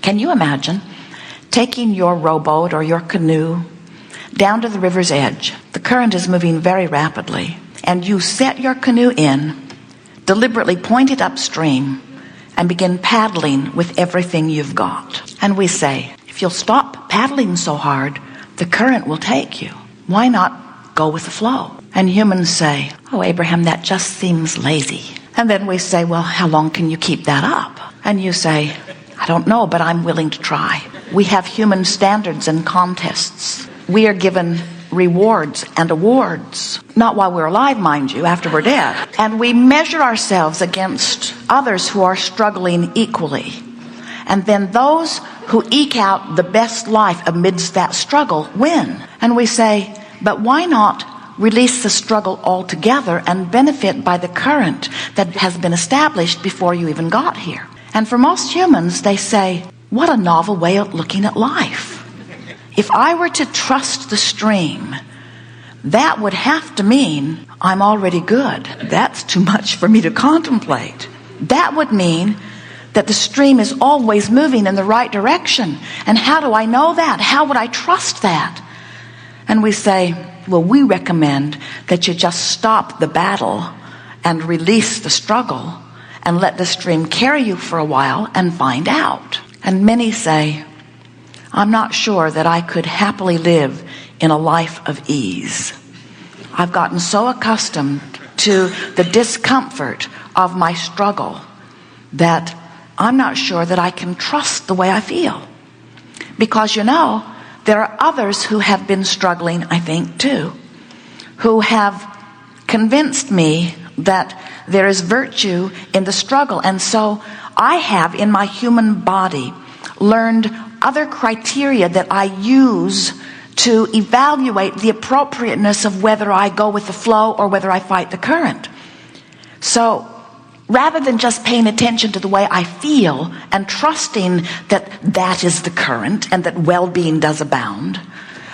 Can you imagine taking your rowboat or your canoe down to the river's edge? The current is moving very rapidly, and you set your canoe in, deliberately point it upstream, and begin paddling with everything you've got. And we say, if you'll stop paddling so hard, the current will take you. Why not go with the flow? And humans say, oh, Abraham, that just seems lazy. And then we say, well, how long can you keep that up? And you say, I don't know, but I'm willing to try. We have human standards and contests. We are given rewards and awards, not while we're alive, mind you, after we're dead. And we measure ourselves against others who are struggling equally. And then those who eke out the best life amidst that struggle win. And we say, but why not release the struggle altogether and benefit by the current that has been established before you even got here? And for most humans, they say, what a novel way of looking at life. If I were to trust the stream, that would have to mean I'm already good. That's too much for me to contemplate. That would mean that the stream is always moving in the right direction. And how do I know that? How would I trust that? And we say, well, we recommend that you just stop the battle and release the struggle and let the stream carry you for a while and find out. And many say, I'm not sure that I could happily live in a life of ease. I've gotten so accustomed to the discomfort of my struggle that I'm not sure that I can trust the way I feel. Because, there are others who have been struggling, I think, too, who have convinced me that there is virtue in the struggle. And so I have, in my human body, learned other criteria that I use to evaluate the appropriateness of whether I go with the flow or whether I fight the current. So rather than just paying attention to the way I feel and trusting that that is the current and that well-being does abound,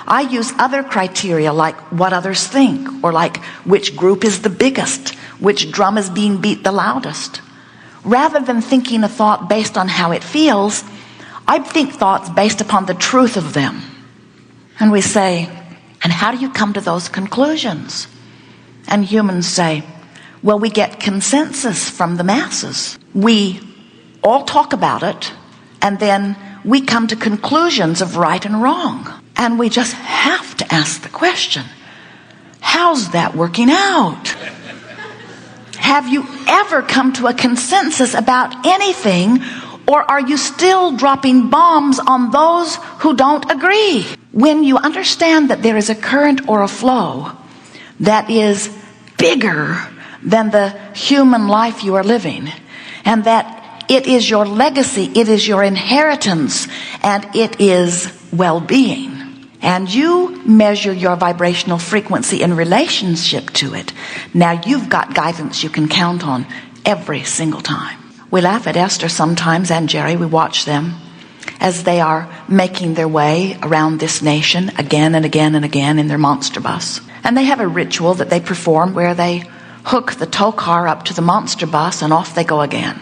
I use other criteria like what others think, or like which group is the biggest, which drum is being beat the loudest. Rather than thinking a thought based on how it feels, I think thoughts based upon the truth of them. And we say, and how do you come to those conclusions? And humans say, well, we get consensus from the masses. We all talk about it, and then we come to conclusions of right and wrong. And we just have to ask the question, how's that working out? Have you ever come to a consensus about anything, or are you still dropping bombs on those who don't agree? When you understand that there is a current or a flow that is bigger than the human life you are living, and that it is your legacy, it is your inheritance, and it is well-being, and you measure your vibrational frequency in relationship to it, now you've got guidance you can count on every single time. We laugh at Esther sometimes, and Jerry. We watch them as they are making their way around this nation again and again and again in their monster bus. And they have a ritual that they perform where they hook the tow car up to the monster bus and off they go again.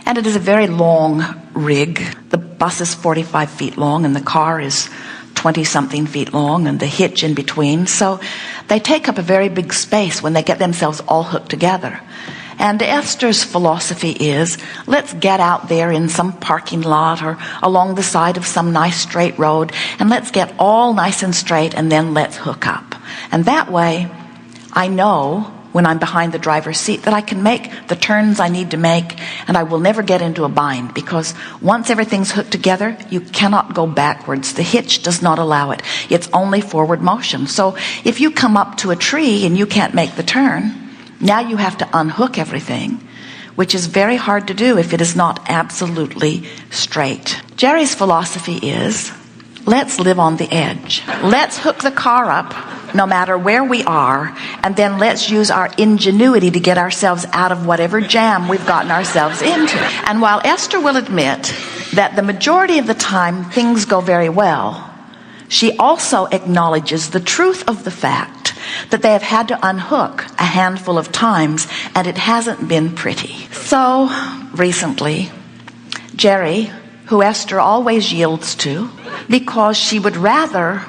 And it is a very long rig. The bus is 45 feet long and the car is 20-something feet long, and the hitch in between. So they take up a very big space when they get themselves all hooked together. And Esther's philosophy is, let's get out there in some parking lot or along the side of some nice straight road, and let's get all nice and straight, and then let's hook up. And that way, I know when I'm behind the driver's seat that I can make the turns I need to make, and I will never get into a bind, because once everything's hooked together, you cannot go backwards. The hitch does not allow it. It's only forward motion. So if you come up to a tree and you can't make the turn, now you have to unhook everything, which is very hard to do if it is not absolutely straight. Jerry's philosophy is, let's live on the edge. Let's hook the car up no matter where we are, and then let's use our ingenuity to get ourselves out of whatever jam we've gotten ourselves into. And while Esther will admit that the majority of the time things go very well, she also acknowledges the truth of the fact that they have had to unhook a handful of times, and it hasn't been pretty. So recently, Jerry who Esther always yields to, because she would rather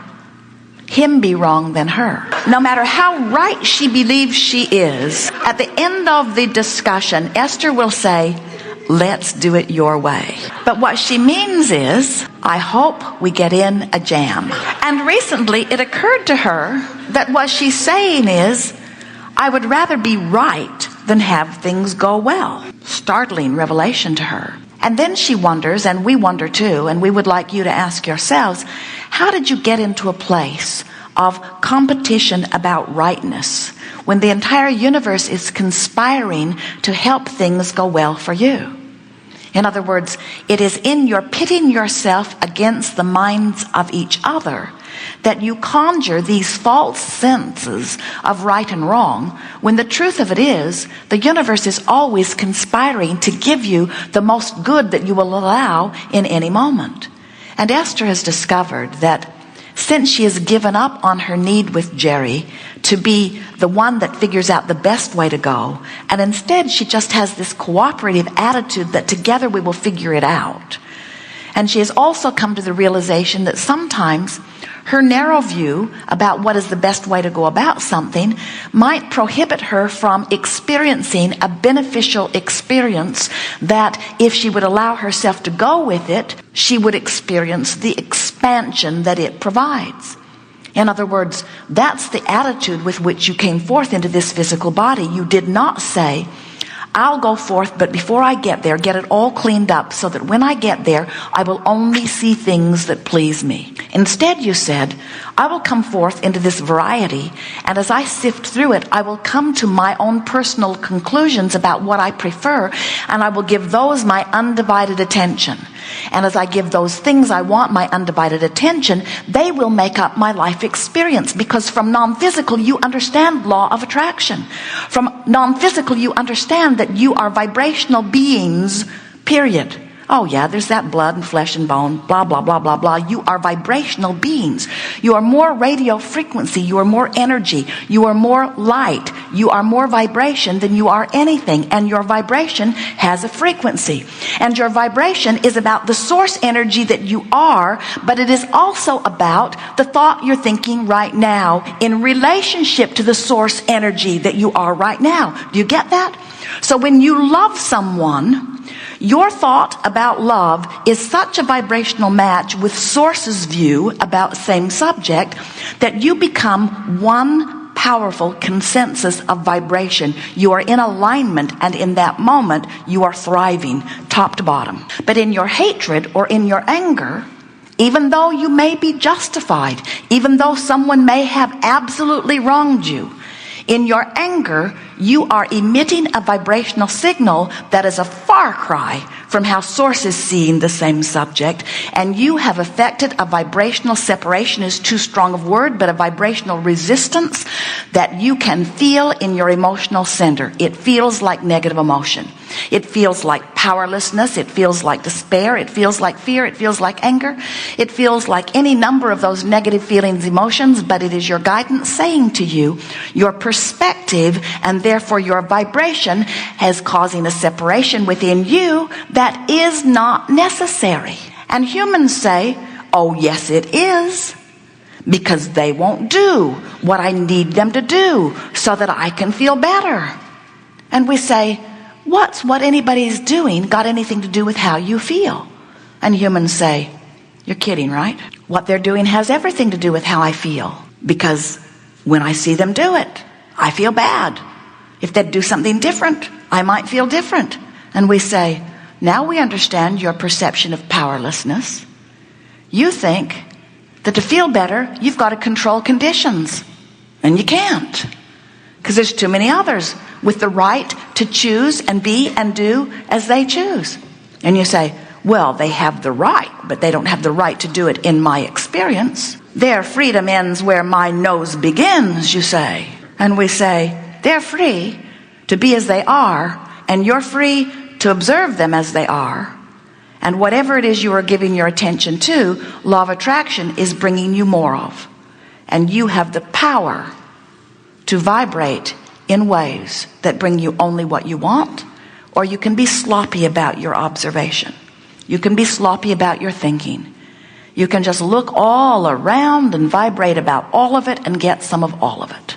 him be wrong than her. No matter how right she believes she is, at the end of the discussion, Esther will say, let's do it your way. But what she means is, I hope we get in a jam. And recently it occurred to her that what she's saying is, I would rather be right than have things go well. Startling revelation to her. And then she wonders, and we wonder too, and we would like you to ask yourselves, how did you get into a place of competition about rightness when the entire universe is conspiring to help things go well for you? In other words, it is in your pitting yourself against the minds of each other that you conjure these false senses of right and wrong, when the truth of it is, the universe is always conspiring to give you the most good that you will allow in any moment. And Esther has discovered that since she has given up on her need with Jerry to be the one that figures out the best way to go, and instead she just has this cooperative attitude that together we will figure it out. And she has also come to the realization that sometimes her narrow view about what is the best way to go about something might prohibit her from experiencing a beneficial experience that, if she would allow herself to go with it, she would experience the expansion that it provides. In other words, that's the attitude with which you came forth into this physical body. You did not say, I'll go forth, but before I get there, get it all cleaned up so that when I get there, I will only see things that please me. Instead, you said, I will come forth into this variety, and as I sift through it, I will come to my own personal conclusions about what I prefer, and I will give those my undivided attention. And as I give those things I want my undivided attention, they will make up my life experience. Because from non-physical, you understand law of attraction. From non-physical, you understand that you are vibrational beings, period. Oh yeah, there's that blood and flesh and bone, blah, blah, blah, blah, blah. You are vibrational beings. You are more radio frequency. You are more energy. You are more light. You are more vibration than you are anything. And your vibration has a frequency. And your vibration is about the source energy that you are, but it is also about the thought you're thinking right now in relationship to the source energy that you are right now. Do you get that? So when you love someone, your thought about love is such a vibrational match with Source's view about same subject that you become one powerful consensus of vibration. You are in alignment, and in that moment you are thriving top to bottom. But in your hatred or in your anger, even though you may be justified, even though someone may have absolutely wronged you, in your anger, you are emitting a vibrational signal that is a far cry from how Source is seeing the same subject, and you have affected a vibrational separation, is too strong of word, but a vibrational resistance that you can feel in your emotional center. It feels like negative emotion. It feels like powerlessness. It feels like despair. It feels like fear. It feels like anger. It feels like any number of those negative feelings, emotions, but it is your guidance saying to you, your perspective and therefore your vibration is causing a separation within you that is not necessary. And humans say, oh yes it is, because they won't do what I need them to do so that I can feel better. And we say, what's what anybody's doing got anything to do with how you feel? And humans say, you're kidding, right? What they're doing has everything to do with how I feel, because when I see them do it, I feel bad. If they'd do something different, I might feel different. And we say, now we understand your perception of powerlessness. You think that to feel better, you've got to control conditions. And you can't, because there's too many others with the right to choose and be and do as they choose. And you say, well, they have the right, but they don't have the right to do it in my experience. Their freedom ends where my nose begins, you say. And we say, they're free to be as they are, and you're free to observe them as they are. And whatever it is you are giving your attention to, law of attraction is bringing you more of. And you have the power to vibrate in ways that bring you only what you want, or you can be sloppy about your observation. You can be sloppy about your thinking. You can just look all around and vibrate about all of it and get some of all of it.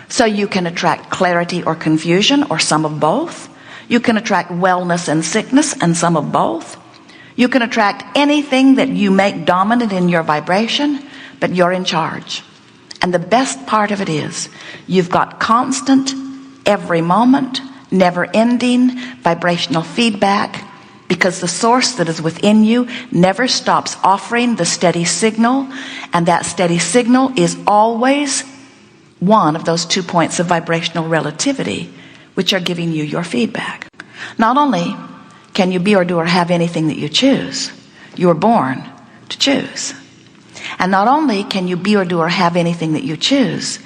So you can attract clarity or confusion or some of both. You can attract wellness and sickness and some of both. You can attract anything that you make dominant in your vibration, but you're in charge. And the best part of it is you've got constant, every moment, never-ending vibrational feedback, because the source that is within you never stops offering the steady signal, and that steady signal is always one of those 2 points of vibrational relativity which are giving you your feedback. Not only can you be or do or have anything that you choose, you were born to choose. And not only can you be or do or have anything that you choose,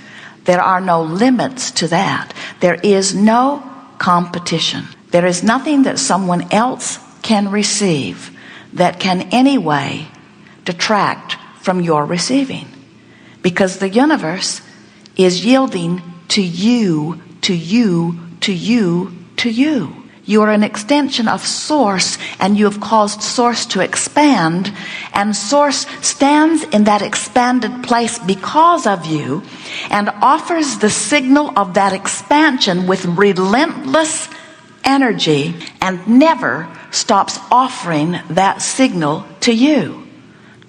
there are no limits to that. There is no competition. There is nothing that someone else can receive that can anyway detract from your receiving, because the universe is yielding to you, to you, to you, to you. You are an extension of Source, and you have caused Source to expand, and Source stands in that expanded place because of you and offers the signal of that expansion with relentless energy and never stops offering that signal to you.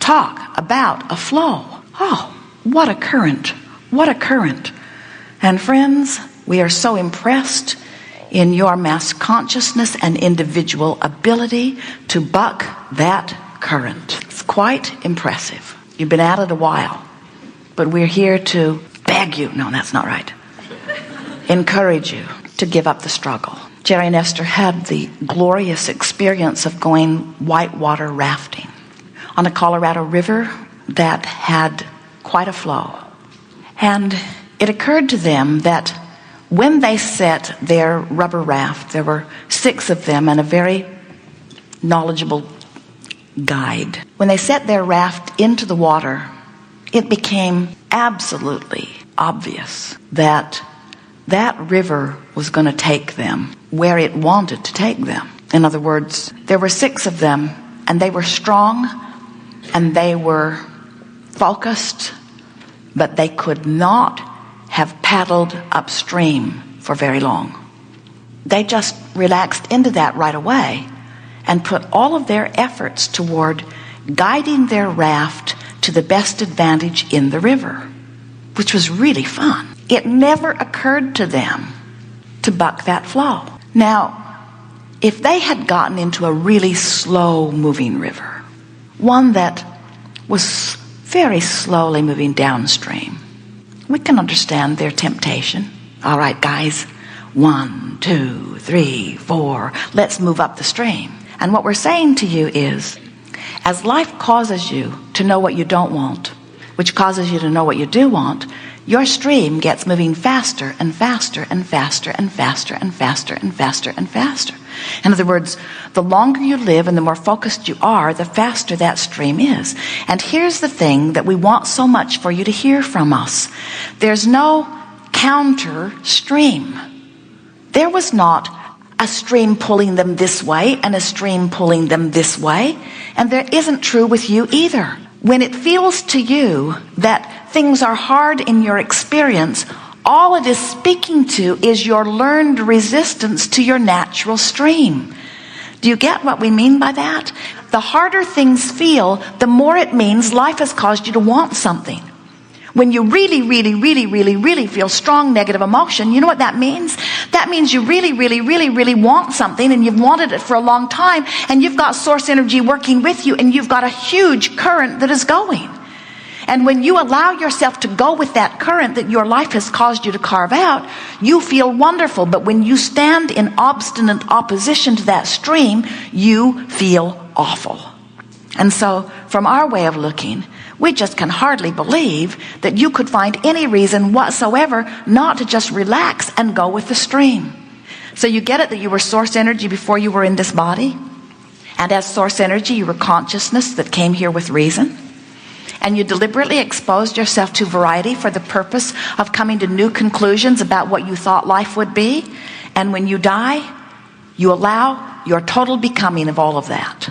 Talk about a flow. Oh, what a current. What a current. And friends, we are so impressed in your mass consciousness and individual ability to buck that current. It's quite impressive. You've been at it a while, but we're here to beg you, no, that's not right, encourage you to give up the struggle. Jerry and Esther had the glorious experience of going whitewater rafting on a Colorado River that had quite a flow. And it occurred to them that when they set their rubber raft, there were 6 of them and a very knowledgeable guide. When they set their raft into the water, it became absolutely obvious that that river was going to take them where it wanted to take them. In other words, there were 6 of them, and they were strong and they were focused, but they could not have paddled upstream for very long. They just relaxed into that right away and put all of their efforts toward guiding their raft to the best advantage in the river, which was really fun. It never occurred to them to buck that flow. Now, if they had gotten into a really slow moving river, one that was very slowly moving downstream, we can understand their temptation. All right, guys, 1, 2, 3, 4, let's move up the stream. And what we're saying to you is, as life causes you to know what you don't want, which causes you to know what you do want, your stream gets moving faster and faster and faster and faster and faster and faster and faster. In other words, the longer you live and the more focused you are, the faster that stream is. And here's the thing that we want so much for you to hear from us. There's no counter stream. There was not a stream pulling them this way and a stream pulling them this way. And there isn't true with you either. When it feels to you that things are hard in your experience, all it is speaking to is your learned resistance to your natural stream. Do you get what we mean by that? The harder things feel, the more it means life has caused you to want something. When you really, really, really, really, really feel strong negative emotion, you know what that means? That means you really, really, really, really want something, and you've wanted it for a long time, and you've got source energy working with you, and you've got a huge current that is going. And when you allow yourself to go with that current that your life has caused you to carve out, you feel wonderful. But when you stand in obstinate opposition to that stream, you feel awful. And so, from our way of looking, we just can hardly believe that you could find any reason whatsoever not to just relax and go with the stream. So you get it that you were source energy before you were in this body? And as source energy, you were consciousness that came here with reason? And you deliberately exposed yourself to variety for the purpose of coming to new conclusions about what you thought life would be. And when you die, you allow your total becoming of all of that.